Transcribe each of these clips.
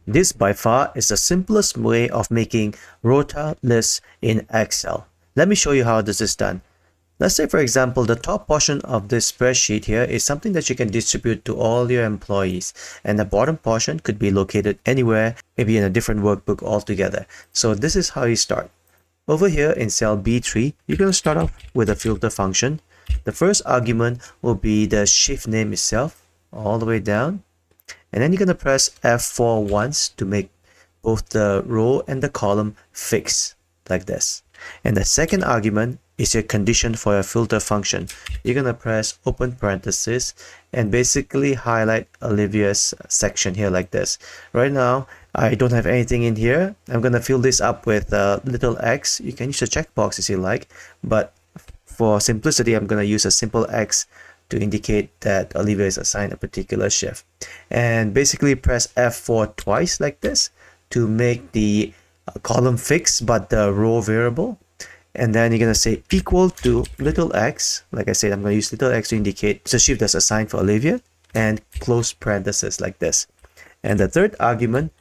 This by far is the simplest way of making ROTA lists in Excel. Let me show you how this is done. Let's say, for example, the top portion of this spreadsheet here is something that you can distribute to all your employees, and the bottom portion could be located anywhere, maybe in a different workbook altogether. So this is how you start. Over here in cell B3, you're going to start off with a filter function. The first argument will be the shift name itself, all the way down. And then you're going to press F4 once to make both the row and the column fixed, like this. And the second argument is your condition for your filter function. You're going to press open parenthesis and basically highlight Olivia's section here like this. Right now, I don't have anything in here. I'm going to fill this up with a little X. You can use a checkbox if you like, but for simplicity, I'm going to use a simple X to indicate that Olivia is assigned a particular shift. And basically press F4 twice like this to make the column fixed but the row variable. And then you're going to say equal to little x. Like I said, I'm going to use little x to indicate the shift that's assigned for Olivia, and close parenthesis like this. And the third argument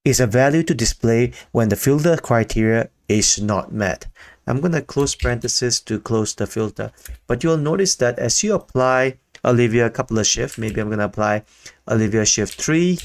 is a value to display when the filter criteria is not met. I'm going to close parenthesis to close the filter. But you'll notice that as you apply Olivia a couple of shifts, maybe I'm going to apply Olivia shift 3,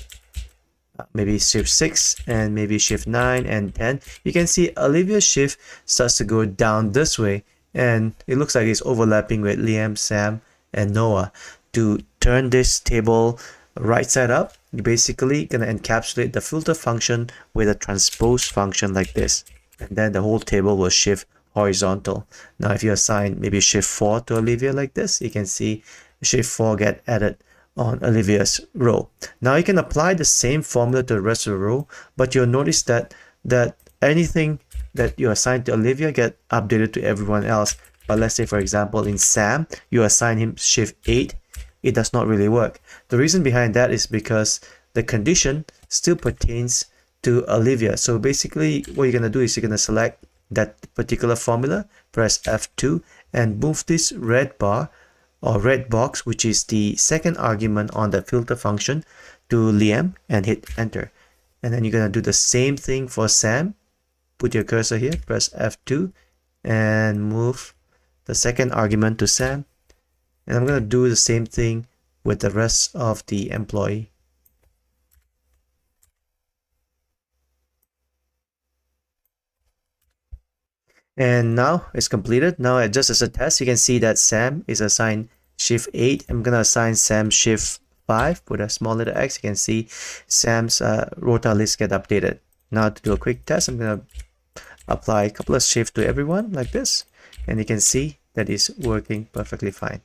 maybe shift 6, and maybe shift 9 and 10. You can see Olivia's shift starts to go down this way, and it looks like it's overlapping with Liam, Sam, and Noah. To turn this table right side up, you're basically going to encapsulate the filter function with a transpose function like this, and then the whole table will shift horizontal. Now if you assign maybe shift 4 to Olivia like this, you can see shift 4 get added on Olivia's row. Now you can apply the same formula to the rest of the row, but you'll notice that anything that you assign to Olivia get updated to everyone else. But let's say, for example, in Sam, you assign him shift 8, it does not really work. The reason behind that is because the condition still pertains to Olivia. So basically what you're going to do is you're going to select that particular formula, press F2, and move this red bar or red box, which is the second argument on the filter function, to Liam, and hit enter. And then you're going to do the same thing for Sam. Put your cursor here, press F2, and move the second argument to Sam. And I'm going to do the same thing with the rest of the employee. And now it's completed. Now just as a test, you can see that Sam is assigned shift 8. I'm going to assign Sam shift 5 with a small letter x. You can see Sam's ROTA list get updated. Now to do a quick test, I'm going to apply a couple of shifts to everyone like this. And you can see that it's working perfectly fine.